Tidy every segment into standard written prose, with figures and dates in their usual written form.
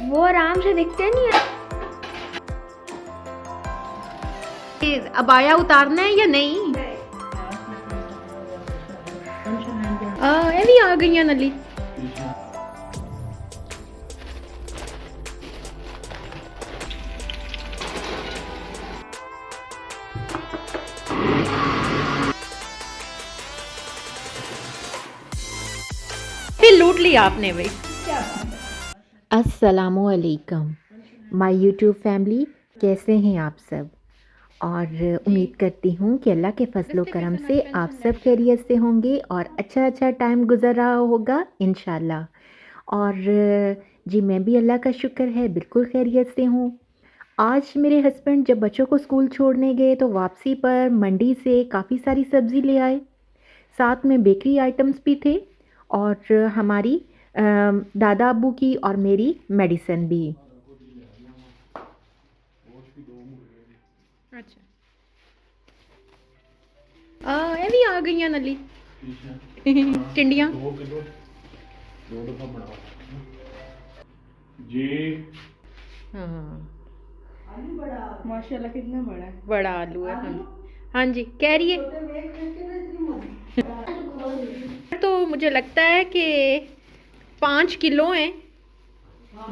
वो आराम से दिखते नहीं है। अबाया उतारना है या नहीं? ये भी आ गई नली। फिर लूट लिया आपने भाई। अस्सलामुअलैकुम माय यूट्यूब फैमिली, कैसे हैं आप सब। और उम्मीद करती हूँ कि अल्लाह के फजलो करम से आप सब खैरियत से होंगे और अच्छा टाइम गुजर रहा होगा इंशाल्लाह। और जी मैं भी अल्लाह का शुक्र है बिल्कुल खैरियत से हूँ। आज मेरे हस्बैंड जब बच्चों को स्कूल छोड़ने गए तो वापसी पर मंडी से काफ़ी सारी सब्ज़ी ले आए, साथ में बेकरी आइटम्स भी थे और हमारी दादा अब्बू की और मेरी मेडिसिन भी। अच्छा, ये भी आ गई नली टिंडियां। जी हाँ, माशाल्लाह कितना बड़ा है। बड़ा आलू है। हाँ, हाँ जी, कह रही है। तो मुझे लगता है कि 5 किलो हैं।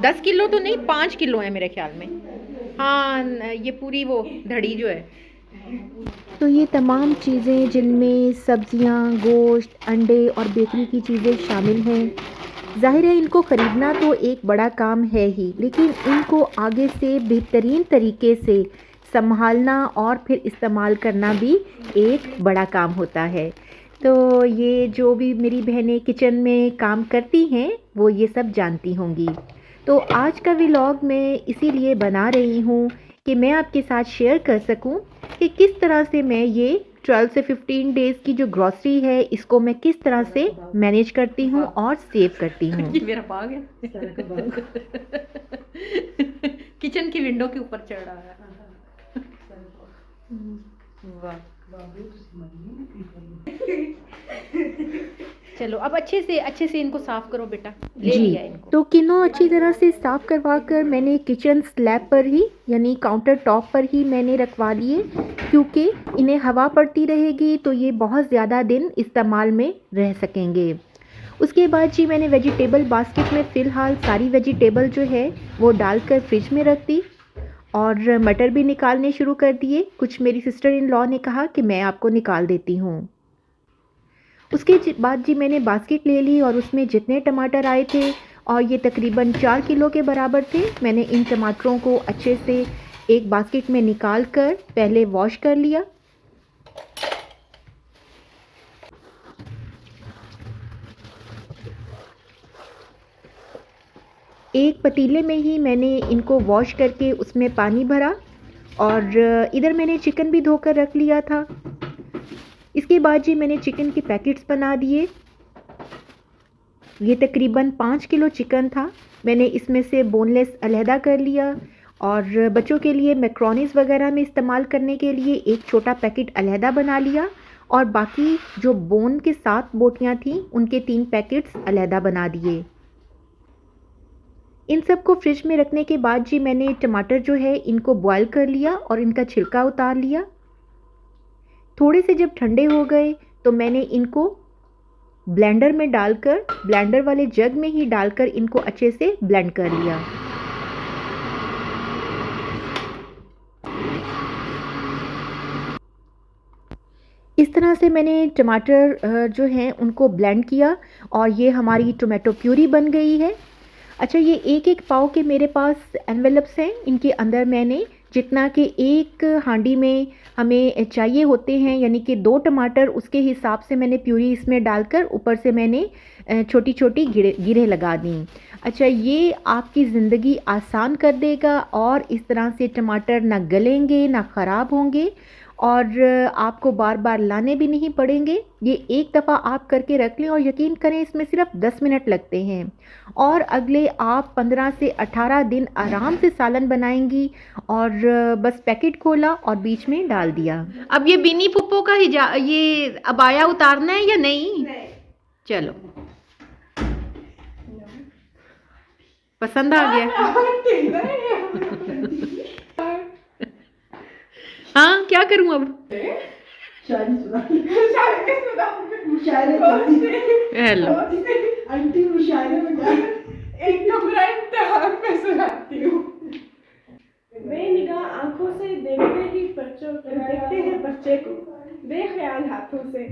10 किलो तो नहीं, 5 किलो है मेरे ख्याल में। हाँ, ये पूरी वो धड़ी जो है। तो ये तमाम चीज़ें जिनमें सब्जियां, गोश्त, अंडे और बेकरी की चीज़ें शामिल हैं। ज़ाहिर है इनको ख़रीदना तो एक बड़ा काम है ही, लेकिन इनको आगे से बेहतरीन तरीके से संभालना और फिर इस्तेमाल करना भी एक बड़ा काम होता है। तो ये जो भी मेरी बहनें किचन में काम करती हैं वो ये सब जानती होंगी। तो आज का व्लॉग मैं इसीलिए बना रही हूँ कि मैं आपके साथ शेयर कर सकूँ कि किस तरह से मैं ये 12 से 15 डेज़ की जो ग्रॉसरी है इसको मैं किस तरह से मैनेज करती हूँ और सेव करती हूँ। ये मेरा बाग है। किचन की विंडो के ऊपर चढ़ रहा है। वाह, चलो अब अच्छे से इनको साफ करो बेटा। ले लिया जी, इनको। तो किनो अच्छी तरह से साफ़ करवा कर मैंने किचन स्लैब पर ही यानी काउंटर टॉप पर ही मैंने रखवा लिए, क्योंकि इन्हें हवा पड़ती रहेगी तो ये बहुत ज़्यादा दिन इस्तेमाल में रह सकेंगे। उसके बाद जी मैंने वेजिटेबल बास्केट में फ़िलहाल सारी वेजिटेबल जो है वो डालकर फ्रिज में रख दी और मटर भी निकालने शुरू कर दिए। कुछ मेरी सिस्टर इन लॉ ने कहा कि मैं आपको निकाल देती हूँ। उसके बाद जी मैंने बास्केट ले ली और उसमें जितने टमाटर आए थे और ये तकरीबन 4 किलो के बराबर थे, मैंने इन टमाटरों को अच्छे से एक बास्केट में निकाल कर पहले वॉश कर लिया। एक पतीले में ही मैंने इनको वॉश करके उसमें पानी भरा और इधर मैंने चिकन भी धोकर रख लिया था। इसके बाद जी मैंने चिकन के पैकेट्स बना दिए। ये तकरीबन 5 किलो चिकन था। मैंने इसमें से बोनलेस अलहदा कर लिया और बच्चों के लिए मैक्रोनीज़ वगैरह में इस्तेमाल करने के लिए एक छोटा पैकेट अलहदा बना लिया और बाकी जो बोन के साथ बोटियां थीं उनके 3 पैकेट्स अलहदा बना दिए। इन सब को फ्रिज में रखने के बाद जी मैंने टमाटर जो है इनको बॉयल कर लिया और इनका छिलका उतार लिया। थोड़े से जब ठंडे हो गए तो मैंने इनको ब्लेंडर में डालकर, ब्लेंडर वाले जग में ही डालकर इनको अच्छे से ब्लेंड कर लिया। इस तरह से मैंने टमाटर जो हैं उनको ब्लेंड किया और ये हमारी टोमेटो प्यूरी बन गई है। अच्छा, ये एक पाव के मेरे पास एनवेलप्स हैं। इनके अंदर मैंने जितना कि एक हांडी में हमें चाहिए होते हैं यानी कि 2 टमाटर, उसके हिसाब से मैंने प्यूरी इसमें डालकर ऊपर से मैंने छोटी-छोटी गिरें लगा दी। अच्छा, ये आपकी ज़िंदगी आसान कर देगा और इस तरह से टमाटर ना गलेंगे, ना ख़राब होंगे और आपको बार-बार लाने भी नहीं पड़ेंगे। ये एक दफ़ा आप करके रख लें और यकीन करें इसमें सिर्फ 10 मिनट लगते हैं और अगले आप 15 से 18 दिन आराम से सालन बनाएंगी और बस पैकेट खोला और बीच में डाल दिया। अब ये बिनी पुप्पो का ये अबाया उतारना है या नहीं? चलो पसंद आ गया? हाँ, क्या करूं अब? हेलो, आंटी मुशायरे में एक कमरा इम्तिहान में सुनाती हूँ। बेनिगाह आंखों से देखते हैं बच्चे को, बेख्याल हाथों से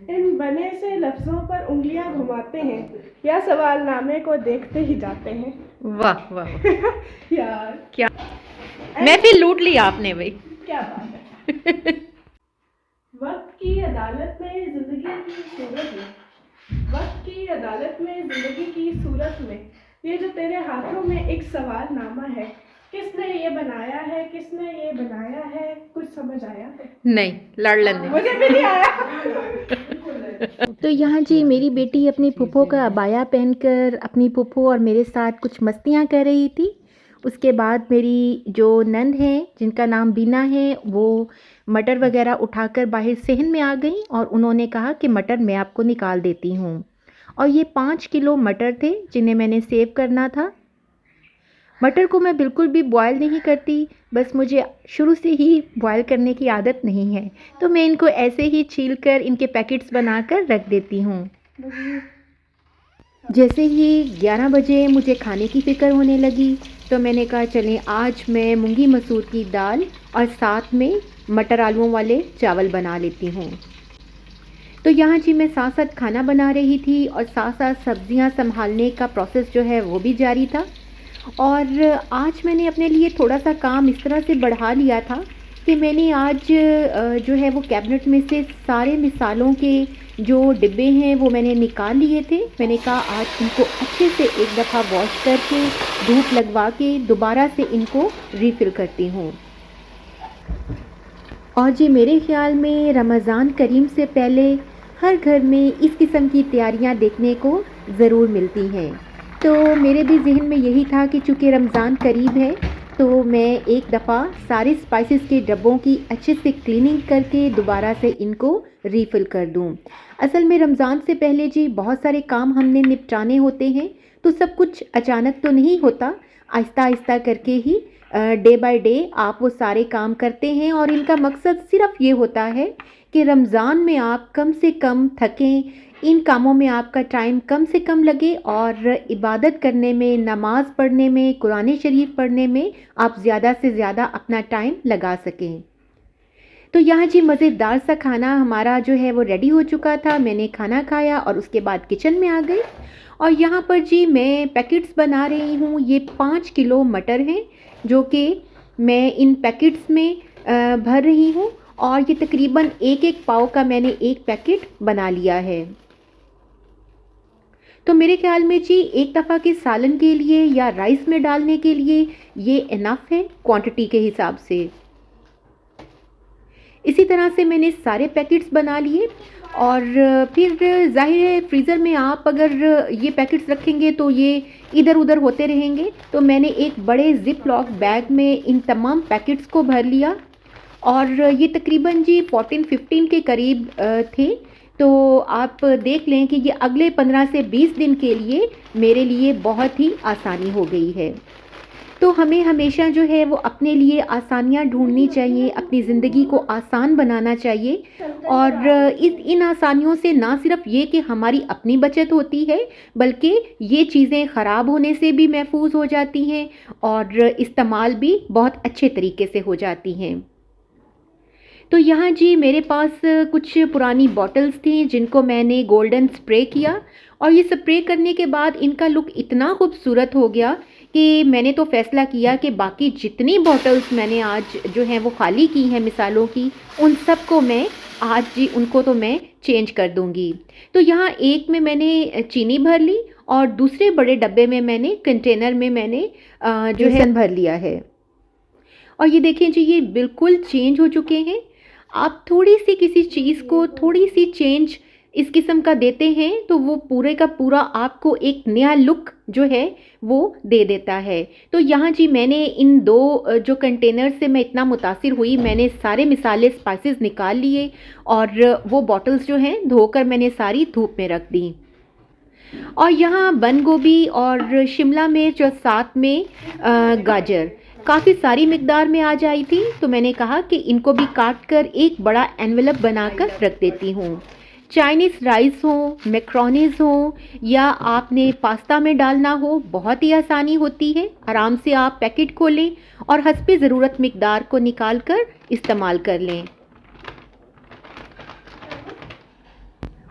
इन बने से लफ्जों पर उंगलियां घुमाते हैं, या सवालनामे को देखते ही जाते हैं। वाह वाह वाह। यार क्या महफिल लूट ली आपने भाई। क्या बात है। वक्त की अदालत में जिंदगी की सूरत में, वक्त की अदालत में जिंदगी की सूरत में, ये जो तेरे हाथों में एक सवालनामा है, किसने ये बनाया है, किसने ये बनाया है, कुछ समझ आया है? नहीं, लड़ लेने। मुझे भी नहीं आया। तो यहाँ जी मेरी बेटी अपनी फूफो का अबाया पहनकर अपनी फूफो और मेरे साथ कुछ मस्तियाँ कर रही थी। उसके बाद मेरी जो नंद हैं जिनका नाम बीना है, वो मटर वगैरह उठाकर बाहर सहन में आ गई और उन्होंने कहा कि मटर मैं आपको निकाल देती हूँ। और ये 5 किलो मटर थे जिन्हें मैंने सेव करना था। मटर को मैं बिल्कुल भी बॉयल नहीं करती, बस मुझे शुरू से ही बॉयल करने की आदत नहीं है, तो मैं इनको ऐसे ही छील कर इनके पैकेट्स बनाकर रख देती हूँ। जैसे ही 11 बजे मुझे खाने की फ़िक्र होने लगी, तो मैंने कहा चलें आज मैं मूंगी मसूर की दाल और साथ में मटर आलूओं वाले चावल बना लेती हूँ। तो यहाँ जी मैं साथ साथ खाना बना रही थी और साथ साथ सब्ज़ियाँ संभालने का प्रोसेस जो है वो भी जारी था। और आज मैंने अपने लिए थोड़ा सा काम इस तरह से बढ़ा लिया था कि मैंने आज जो है वो कैबिनेट में से सारे मिसालों के जो डिब्बे हैं वो मैंने निकाल लिए थे। मैंने कहा आज इनको अच्छे से एक दफ़ा वॉश करके धूप लगवा के दोबारा से इनको रीफ़िल करती हूँ। और जी मेरे ख़्याल में रमज़ान करीम से पहले हर घर में इस किस्म की तैयारियाँ देखने को ज़रूर मिलती हैं। तो मेरे भी जहन में यही था कि चूँकि रमज़ान करीब है तो मैं एक दफ़ा सारे स्पाइसेस के डब्बों की अच्छे से क्लीनिंग करके दोबारा से इनको रीफ़िल कर दूं। असल में रमज़ान से पहले जी बहुत सारे काम हमने निपटाने होते हैं, तो सब कुछ अचानक तो नहीं होता, आहिस्ता आहिस्ता करके ही डे बाय डे आप वो सारे काम करते हैं। और इनका मकसद सिर्फ़ ये होता है कि रमज़ान में आप कम से कम थकें, इन कामों में आपका टाइम कम से कम लगे और इबादत करने में, नमाज़ पढ़ने में, कुरान शरीफ पढ़ने में आप ज़्यादा से ज़्यादा अपना टाइम लगा सकें। तो यहाँ जी मज़ेदार सा खाना हमारा जो है वो रेडी हो चुका था। मैंने खाना खाया और उसके बाद किचन में आ गई और यहाँ पर जी मैं पैकेट्स बना रही हूँ। ये 5 किलो मटर हैं जो कि मैं इन पैकेट्स में भर रही हूँ और ये तकरीबन एक पाव का मैंने एक पैकेट बना लिया है। तो मेरे ख्याल में जी एक दफ़ा के सालन के लिए या राइस में डालने के लिए ये इनफ है क्वांटिटी के हिसाब से। इसी तरह से मैंने सारे पैकेट्स बना लिए और फिर जाहिर है फ्रीज़र में आप अगर ये पैकेट्स रखेंगे तो ये इधर उधर होते रहेंगे। तो मैंने एक बड़े ज़िप लॉक बैग में इन तमाम पैकेट्स को भर लिया और ये तकरीबन जी 14-15 के करीब थे। तो आप देख लें कि ये अगले 15 से 20 दिन के लिए मेरे लिए बहुत ही आसानी हो गई है। तो हमें हमेशा जो है वो अपने लिए आसानियाँ ढूंढनी चाहिए, अपनी ज़िंदगी को आसान बनाना चाहिए। और इन आसानियों से ना सिर्फ ये कि हमारी अपनी बचत होती है, बल्कि ये चीज़ें ख़राब होने से भी महफूज हो जाती हैं और इस्तेमाल भी बहुत अच्छे तरीके से हो जाती हैं। तो यहाँ जी मेरे पास कुछ पुरानी बॉटल्स थी जिनको मैंने गोल्डन स्प्रे किया और ये स्प्रे करने के बाद इनका लुक इतना खूबसूरत हो गया कि मैंने तो फ़ैसला किया कि बाकी जितनी बॉटल्स मैंने आज जो हैं वो खाली की हैं मिसालों की, उन सब को मैं आज जी उनको तो मैं चेंज कर दूँगी। तो यहाँ एक में मैंने चीनी भर ली और दूसरे बड़े डब्बे में मैंने कंटेनर में मैंने जो है भर लिया है। और ये देखें जी ये बिल्कुल चेंज हो चुके हैं। आप थोड़ी सी किसी चीज़ को थोड़ी सी चेंज इस किस्म का देते हैं तो वो पूरे का पूरा आपको एक नया लुक जो है वो दे देता है। तो यहाँ जी मैंने इन दो जो कंटेनर से मैं इतना मुतासिर हुई, मैंने सारे मिसाले स्पाइसेस निकाल लिए और वो बॉटल्स जो हैं धोकर मैंने सारी धूप में रख दी। और यहाँ बंद गोभी और शिमला मिर्च और साथ में गाजर काफ़ी सारी मिकदार में आ जाई थी, तो मैंने कहा कि इनको भी काट कर एक बड़ा एनवेलप बनाकर रख देती हूँ। चाइनीज़ राइस हो, मैक्रोनीज़ हो या आपने पास्ता में डालना हो, बहुत ही आसानी होती है। आराम से आप पैकेट खोलें और हस्बे ज़रूरत मिकदार को निकाल कर इस्तेमाल कर लें।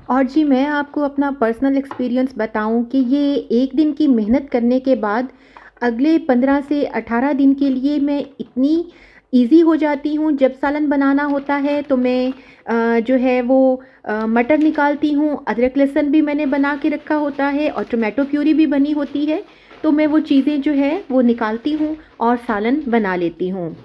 और जी मैं आपको अपना पर्सनल एक्सपीरियंस बताऊं कि ये एक दिन की मेहनत करने के बाद अगले 15 से 18 दिन के लिए मैं इतनी इजी हो जाती हूँ। जब सालन बनाना होता है तो मैं जो है वो मटर निकालती हूँ, अदरक लहसुन भी मैंने बना के रखा होता है और टोमेटो प्यूरी भी बनी होती है, तो मैं वो चीज़ें जो है वो निकालती हूँ और सालन बना लेती हूँ।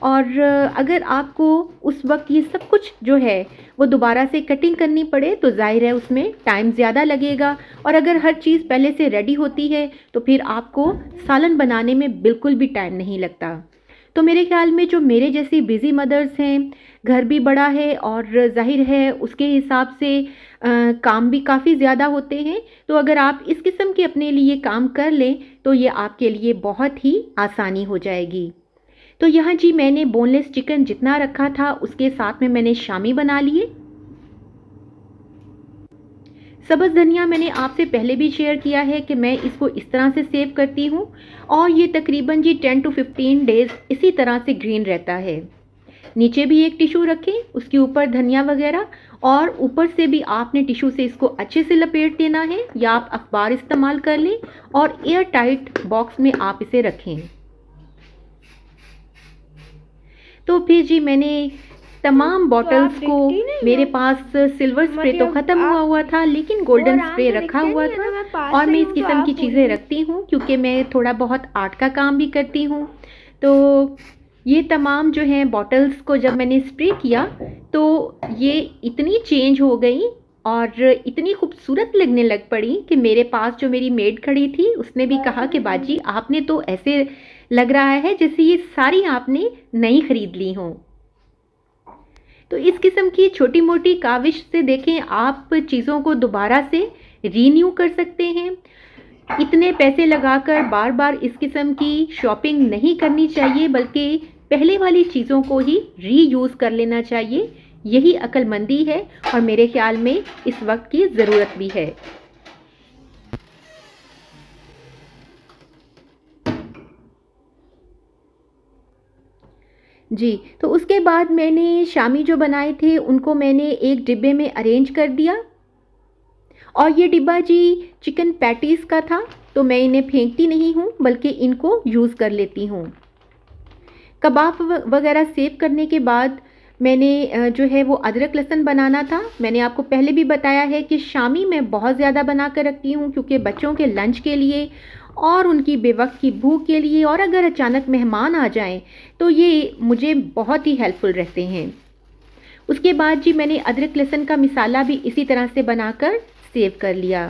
और अगर आपको उस वक्त ये सब कुछ जो है वो दोबारा से कटिंग करनी पड़े तो जाहिर है उसमें टाइम ज़्यादा लगेगा, और अगर हर चीज़ पहले से रेडी होती है तो फिर आपको सालन बनाने में बिल्कुल भी टाइम नहीं लगता। तो मेरे ख्याल में जो मेरे जैसी बिज़ी मदर्स हैं, घर भी बड़ा है और जाहिर है उसके हिसाब से काम भी काफ़ी ज़्यादा होते हैं, तो अगर आप इस किस्म के अपने लिए काम कर लें तो ये आपके लिए बहुत ही आसानी हो जाएगी। तो यहाँ जी मैंने बोनलेस चिकन जितना रखा था उसके साथ में मैंने शामी बना लिए। सब्ज़ धनिया मैंने आपसे पहले भी शेयर किया है कि मैं इसको इस तरह से सेव करती हूँ और ये तकरीबन जी 10 to 15 डेज़ इसी तरह से ग्रीन रहता है। नीचे भी एक टिशू रखें, उसके ऊपर धनिया वगैरह, और ऊपर से भी आपने टिशू से इसको अच्छे से लपेट देना है, या आप अखबार इस्तेमाल कर लें और एयर टाइट बॉक्स में आप इसे रखें। तो फिर जी मैंने तमाम बॉटल्स को, मेरे पास सिल्वर स्प्रे तो ख़त्म हुआ था लेकिन गोल्डन स्प्रे रखा हुआ था, और मैं इस किस्म की चीज़ें रखती हूँ क्योंकि मैं थोड़ा बहुत आर्ट का काम भी करती हूँ। तो ये तमाम जो हैं बॉटल्स को जब मैंने स्प्रे किया तो ये इतनी चेंज हो गई और इतनी खूबसूरत लगने लग पड़ी कि मेरे पास जो मेरी मेड खड़ी थी उसने भी कहा कि बाजी आपने तो ऐसे लग रहा है जैसे ये सारी आपने नई खरीद ली हों। तो इस किस्म की छोटी मोटी काविश से देखें आप चीज़ों को दोबारा से रीन्यू कर सकते हैं। इतने पैसे लगाकर बार बार इस किस्म की शॉपिंग नहीं करनी चाहिए, बल्कि पहले वाली चीज़ों को ही रीयूज़ कर लेना चाहिए। यही अक्लमंदी है और मेरे ख्याल में इस वक्त की ज़रूरत भी है। जी, तो उसके बाद मैंने शामी जो बनाए थे उनको मैंने एक डिब्बे में अरेंज कर दिया, और ये डिब्बा जी चिकन पैटीज़ का था, तो मैं इन्हें फेंकती नहीं हूँ बल्कि इनको यूज़ कर लेती हूँ। कबाब वगैरह सेव करने के बाद मैंने जो है वो अदरक लहसुन बनाना था। मैंने आपको पहले भी बताया है कि शामी मैं बहुत ज़्यादा बना कर रखती हूँ क्योंकि बच्चों के लंच के लिए और उनकी बेवक्त की भूख के लिए, और अगर अचानक मेहमान आ जाएं तो ये मुझे बहुत ही हेल्पफुल रहते हैं। उसके बाद जी मैंने अदरक लहसुन का मिसाला भी इसी तरह से बनाकर सेव कर लिया।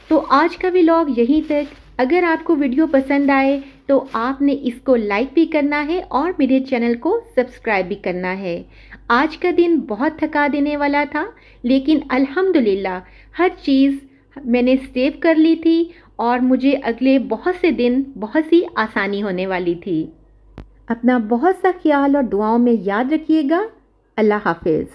तो आज का व्लॉग यहीं तक। अगर आपको वीडियो पसंद आए तो आपने इसको लाइक भी करना है और मेरे चैनल को सब्सक्राइब भी करना है। आज का दिन बहुत थका देने वाला था लेकिन अल्हम्दुलिल्लाह हर चीज़ मैंने सेव कर ली थी और मुझे अगले बहुत से दिन बहुत सी आसानी होने वाली थी। अपना बहुत सा ख्याल और दुआओं में याद रखिएगा। अल्लाह हाफिज़।